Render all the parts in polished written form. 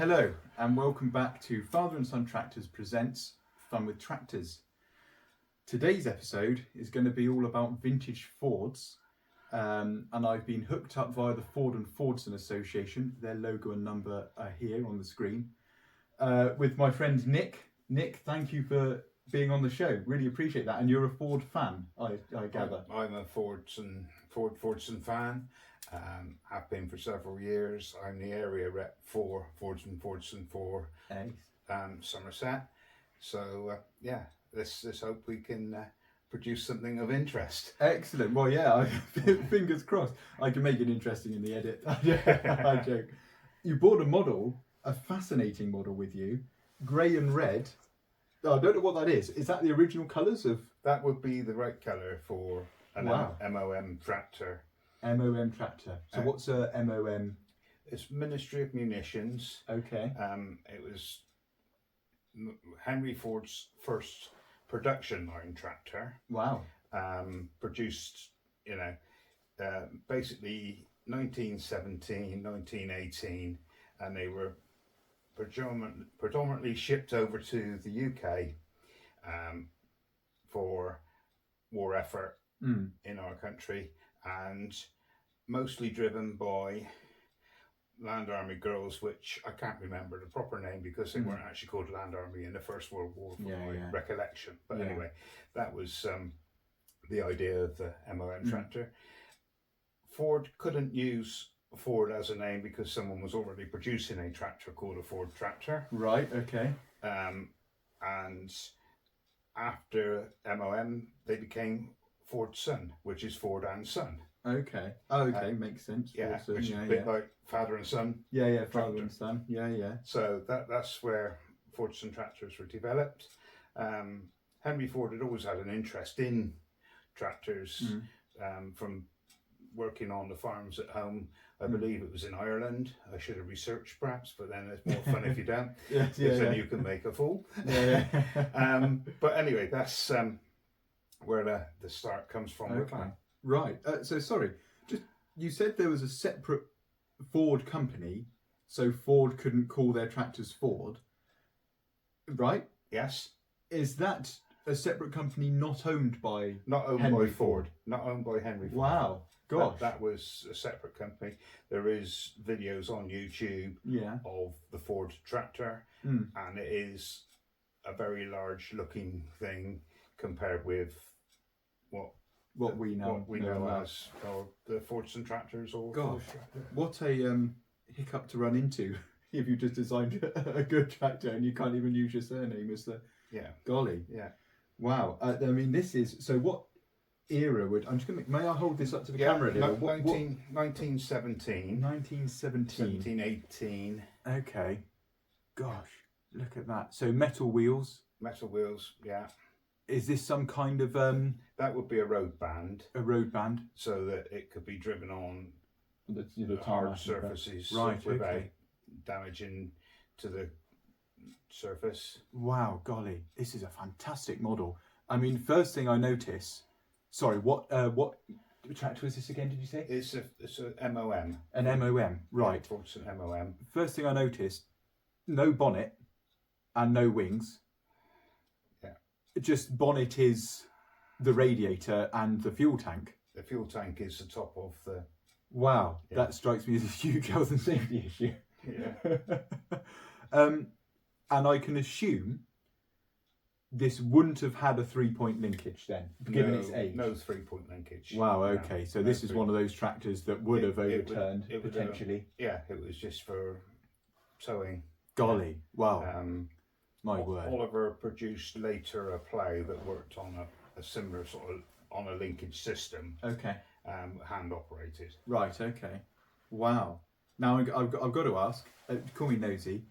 Hello and welcome back to Father and Son Tractors presents Fun with Tractors. Today's episode is going to be all about vintage Fords, and I've been hooked up via the Ford and Fordson Association. Their logo and number are here on the screen, with my friend Nick. Nick, thank you for being on the show. Really appreciate that. And you're a Ford fan, I gather. I'm a Ford Fordson fan. Have been for several years. I'm the area rep for Ford and Fordson for Somerset. So let's hope we can produce something of interest. Excellent. Well, yeah, fingers crossed. I can make it interesting in the edit. I joke. You bought a model, a fascinating model with you, grey and red. Oh, I don't know what that is. Is that the original colours of? That would be the right colour for an MOM tractor. MOM tractor. So what's a MOM? It's Ministry of Munitions. Okay. It was Henry Ford's first production line tractor. Wow. Produced, basically 1917, 1918, and they were predominantly shipped over to the UK for war effort in our country, and mostly driven by Land Army girls, which I can't remember the proper name because they weren't actually called Land Army in the First World War from my recollection. But anyway, that was the idea of the MOM tractor. Ford couldn't use Ford as a name because someone was already producing a tractor called a Ford tractor. Right, okay. And after MOM, they became Fordson, which is Ford and Son. Okay. Oh, okay, makes sense. Yeah, Fordson, which is a bit like father and son. Yeah, father and son. Yeah. So that's where Fordson tractors were developed. Henry Ford had always had an interest in tractors from working on the farms at home. I believe it was in Ireland. I should have researched perhaps, but then it's more fun if you don't. Then you can make a fool. But anyway, that's where the start comes from with that. Right. So sorry, just you said there was a separate Ford company, so Ford couldn't call their tractors Ford, right? Yes. Is that a separate company not owned by Henry Ford? Not owned by Henry Ford. Wow. Gosh. That was a separate company. There is videos on YouTube of the Ford tractor, and it is a very large looking thing compared with what we know as the Fordson tractors. Or gosh, what a hiccup to run into if you just designed a good tractor and you can't even use your surname as the golly. Yeah. Wow. I mean, this is so. What era would I'm just gonna? May I hold this up to the camera? 1917. 1917. 1918. Okay. Gosh, look at that. So metal wheels. Metal wheels. Yeah. Is this some kind of That would be a road band. A road band, so that it could be driven on the hard surfaces, right? Without damaging to the surface. Wow, golly, this is a fantastic model. I mean, first thing I notice. Sorry, what tractor is this again? Did you say? It's a MOM. An MOM, right? Yeah, Fordson MOM. First thing I noticed, no bonnet and no wings. Just bonnet is the radiator and the fuel tank. The fuel tank is the top of the... Wow, that strikes me as a huge health and safety issue. Yeah. And I can assume this wouldn't have had a 3-point linkage then, given its age. No 3-point linkage. Wow, okay. So this is one of those tractors that would have overturned, potentially. It was just for towing. Golly, wow. My word. Oliver produced later a plough that worked on a similar sort of on a linkage system. Okay. Hand operated. Right. Okay. Wow. Now I've got to ask. Call me nosy.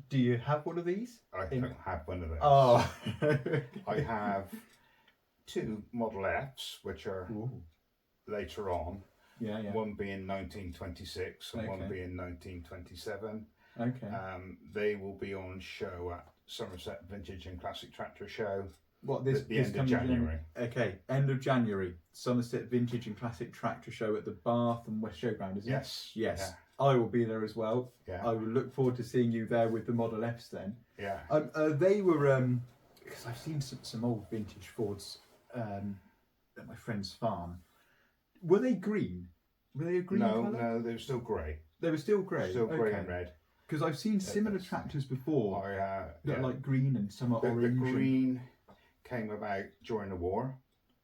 Do you have one of these? I don't have one of those. Oh. I have two Model Fs, which are later on. Yeah. One being 1926 and one being 1927. Okay. They will be on show at Somerset Vintage and Classic Tractor Show. What, this end of January? Okay, end of January. Somerset Vintage and Classic Tractor Show at the Bath and West Showground, isn't it? Yes. Yes. I will be there as well. Yeah. I will look forward to seeing you there with the Model Fs then. Yeah. They were, because I've seen some old vintage Fords at my friend's farm. Were they green? Were they a green colour? No, they were still grey. They were still grey? Still grey and red. Because I've seen similar tractors before that are like green and some are orange. The green came about during the war.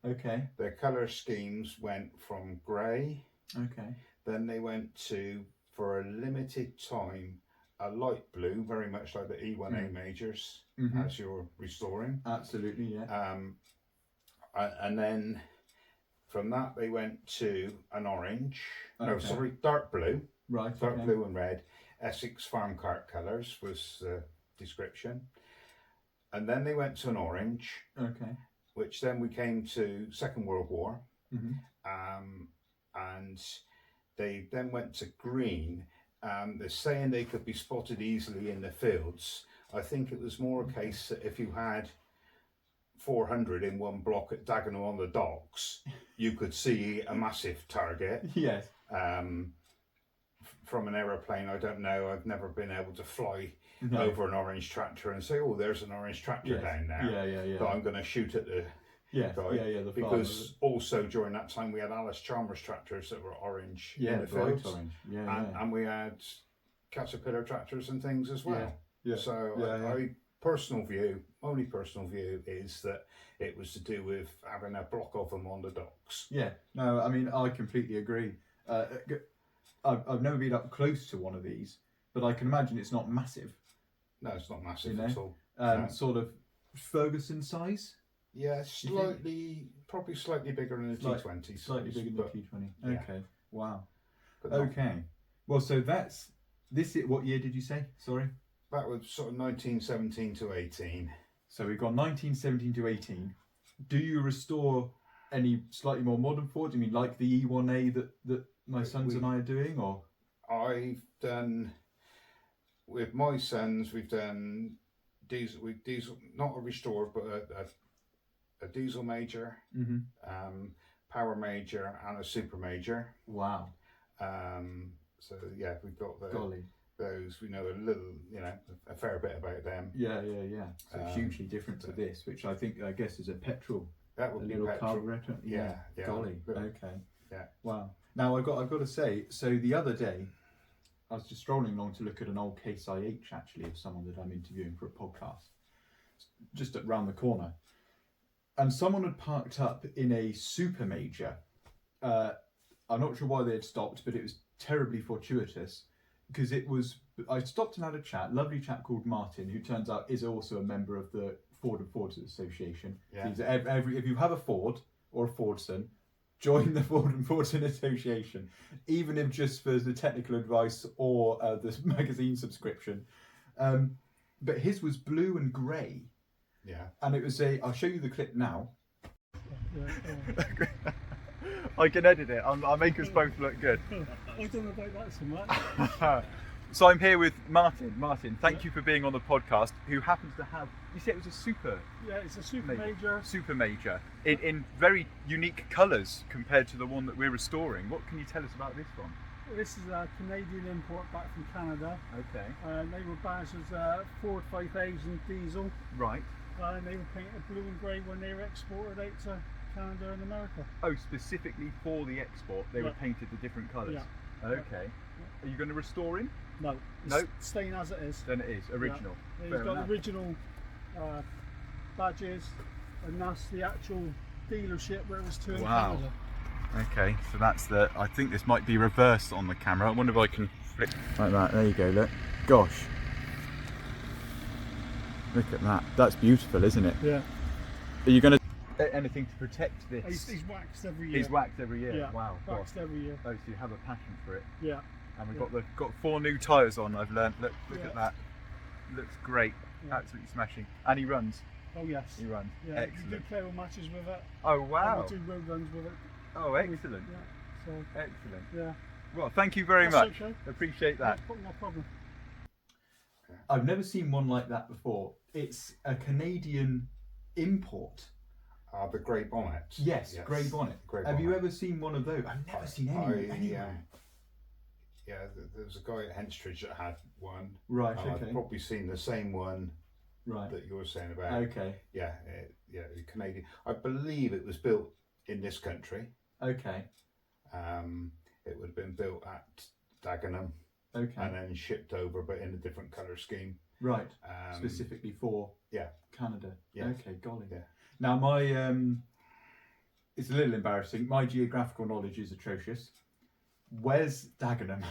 Okay. Their colour schemes went from grey. Okay. Then they went to, for a limited time, a light blue, very much like the E1A majors, as you're restoring. Absolutely, yeah. And then from that they went to an orange. Okay. No, sorry, dark blue. Right. Dark blue and red. Essex farm cart colours was the description. And then they went to an orange. Okay. Which then we came to Second World War. And they then went to green. They're saying they could be spotted easily in the fields. I think it was more a case that if you had 400 in one block at Dagenham on the docks, you could see a massive target. Yes. From an aeroplane, I don't know. I've never been able to fly over an orange tractor and say, "Oh, there's an orange tractor down there." Yeah. But I'm going to shoot at the guy. Because also during that time we had Alice Chalmers tractors that were orange in the bright fields. orange. And we had Caterpillar tractors and things as well. So only personal view is that it was to do with having a block of them on the docks. Yeah, no, I mean, I completely agree. I've never been up close to one of these, but I can imagine it's not massive. No, it's not massive at all. Sort of Ferguson size? Yeah, probably slightly bigger than the T20s. Slightly bigger than the T20. Yeah. Okay, wow. Okay, well, so what year did you say? Sorry? That was sort of 1917 to 18. So we've got 1917 to 18. Do you restore any slightly more modern Fords? I mean, like the E1A that my sons and I are doing, or? I've done, with my sons, we've done diesel, not a restored, but a diesel major, power major, and a super major. Wow. So yeah, we've got Golly. Those. We know a little, a fair bit about them. Yeah. So hugely different to this, which I guess is a petrol. That would be a petrol. Carburetor. Yeah. Golly. Okay. Yeah. Wow. Now I've got to say, so the other day, I was just strolling along to look at an old Case IH actually of someone that I'm interviewing for a podcast, just around the corner, and someone had parked up in a super major. I'm not sure why they had stopped, but it was terribly fortuitous because I stopped and had a chat. Lovely chap called Martin, who turns out is also a member of the Ford and Fordson Association. Yeah. So if you have a Ford or a Fordson, join the Ford and Fordson Association, even if just for the technical advice or the magazine subscription. But his was blue and grey. Yeah. And it was I'll show you the clip now. I can edit it. I'll make us both look good. I don't know about that so much. So I'm here with Martin. Martin, thank you for being on the podcast, who happens to have, you said it was a super... Yeah, it's a super major. Super major, in very unique colours compared to the one that we're restoring. What can you tell us about this one? This is a Canadian import back from Canada. Okay. They were badged as Ford 5000 diesel. Right. And they were painted blue and grey when they were exported out to Canada and America. Oh, specifically for the export, they were painted the different colours? Yeah. Okay. Yeah. Are you going to restore him? No. It's staying as it is. Then it is, original. Yeah. He's got original badges, and that's the actual dealership where it was to in Canada. Okay, so that's I think this might be reversed on the camera. I wonder if I can flip like that. There you go, look. Gosh. Look at that. That's beautiful, isn't it? Yeah. Are you going to anything to protect this? He's waxed every year. He's waxed every year? Yeah. Wow. Waxed every year. Oh, so you have a passion for it? Yeah. And we've got 4 new tyres on, I've learned. Look at that. Looks great. Yeah. Absolutely smashing. And he runs? Oh yes. He runs. Yeah. Excellent. You do playoff matches with it. Oh wow. And we do road runs with it. Oh excellent. Yeah. So excellent. Yeah. Well, thank you very much. Okay. Appreciate that. No problem. I've never seen one like that before. It's a Canadian import. The grey bonnet. Yes, grey bonnet. Have you ever seen one of those? I've never seen any anywhere. There was a guy at Henstridge that had one. Right. And Okay. I've probably seen the same one Right. that you're saying about. Okay. Yeah, Canadian. I believe it was built in this country. Okay. It would have been built at Dagenham Okay. and then shipped over, but in a different colour scheme. Right. Specifically for Canada. Yeah. Okay. Golly. Yeah. Now my it's a little embarrassing. My geographical knowledge is atrocious. Where's Dagenham?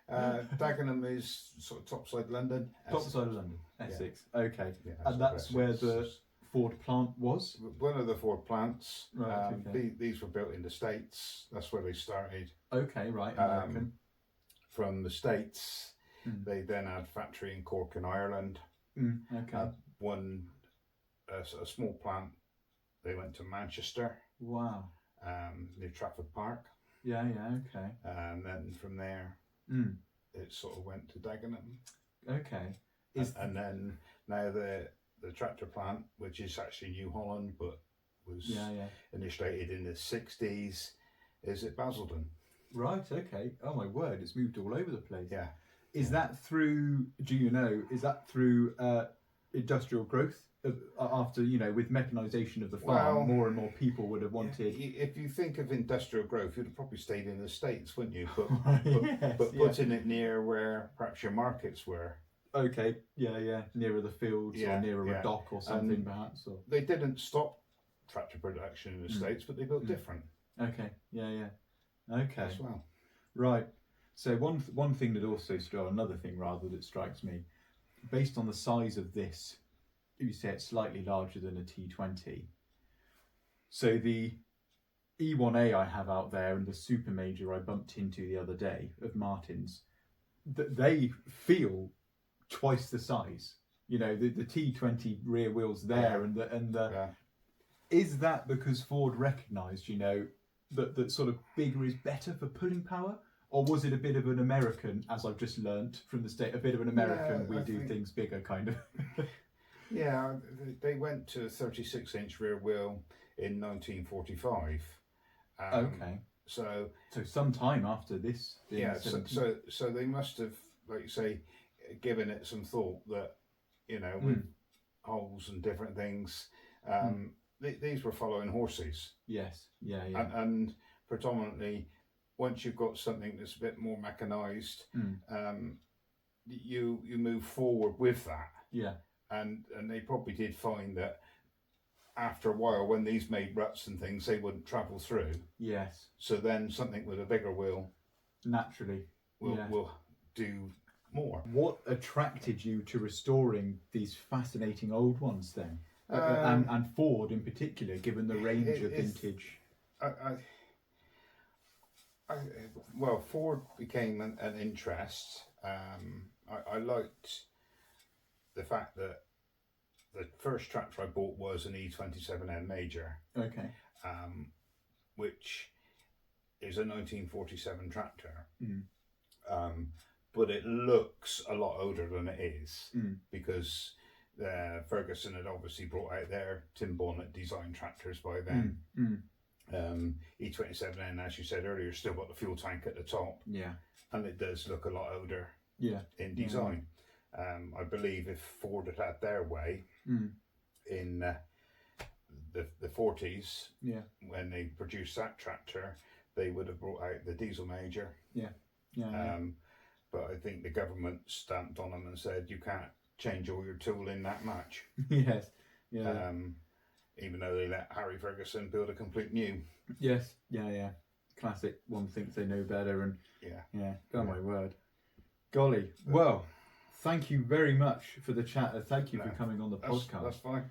Dagenham is sort of topside London. Top side of London, Essex. Okay. Yeah, And that's where the Ford plant was? one of the Ford plants. Right, okay. These were built in the States. That's where they started. Okay, right. American. From the States, they then had a factory in Cork in Ireland. Okay. A small plant. They went to Manchester. Wow. Near Trafford Park. Yeah, okay. And then from there, it sort of went to Dagenham. Okay. And then now the tractor plant, which is actually New Holland, but was initiated in the 60s, is at Basildon. Right, okay. Oh my word, it's moved all over the place. Yeah. Is that through, is that through industrial growth? After, with mechanisation of the farm, more and more people would have wanted... If you think of industrial growth, you'd have probably stayed in the States, wouldn't you? But putting it near where perhaps your markets were. Okay, nearer the fields or nearer a dock or something, perhaps. Or... They didn't stop tractor production in the States, but they built different. Okay, okay. As well. Right. So one thing that also another thing rather that strikes me, based on the size of this, you say it's slightly larger than a T20. So the E1A I have out there and the Super Major I bumped into the other day of Martin's, they feel twice the size. The T20 rear wheels there is that because Ford recognised, that sort of bigger is better for pulling power? Or was it a bit of an American, as I've just learnt from the state, a bit of an American, we do things bigger kind of? Yeah, they went to a 36-inch rear wheel in 1945. Okay. So some time after this. So they must have, like you say, given it some thought that, with holes and different things, these were following horses. Yes, yeah. And predominantly, once you've got something that's a bit more mechanised, you move forward with that. Yeah. And they probably did find that after a while, when these made ruts and things, they wouldn't travel through. Yes. So then something with a bigger wheel naturally will do more. What attracted you to restoring these fascinating old ones then? And Ford in particular, given the range of vintage? Well, Ford became an interest. I liked the fact that the first tractor I bought was an E27N Major. Okay. Which is a 1947 tractor. But it looks a lot older than it is because Ferguson had obviously brought out their tin bonnet design tractors by then. E27N, as you said earlier, still got the fuel tank at the top. Yeah. And it does look a lot older in design. I believe if Ford had their way in the 40s, when they produced that tractor, they would have brought out the diesel Major. But I think the government stamped on them and said, you can't change all your tooling that much. Yes. Yeah. Even though they let Harry Ferguson build a complete new. Yes. Yeah. Classic. One thinks they know better, and my word. Golly. Well, thank you very much for the chat. Thank you for coming on the podcast. That's fine.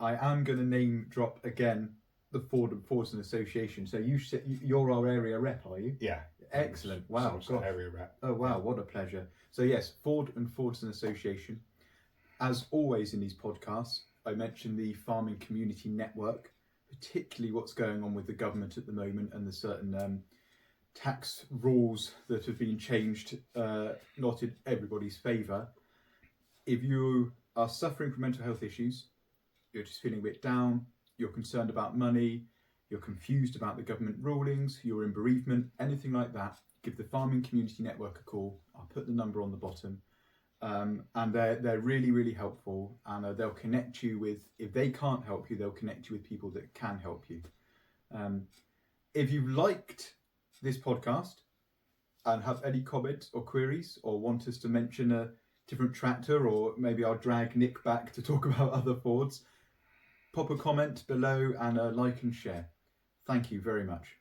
I am going to name drop again the Ford and Fordson Association. So you're our area rep, are you? Yeah. Excellent. Wow. Area rep. Oh wow, what a pleasure. So yes, Ford and Fordson Association. As always in these podcasts, I mention the Farming Community Network, particularly what's going on with the government at the moment and the certain tax rules that have been changed, not in everybody's favour. If you are suffering from mental health issues, you're just feeling a bit down, you're concerned about money, you're confused about the government rulings, you're in bereavement, anything like that, give the Farming Community Network a call. I'll put the number on the bottom. And they're really, really helpful, and they'll connect you with, if they can't help you, they'll connect you with people that can help you. If you've liked this podcast and have any comments or queries, or want us to mention a different tractor, or maybe I'll drag Nick back to talk about other Fords, pop a comment below and like and share. Thank you very much.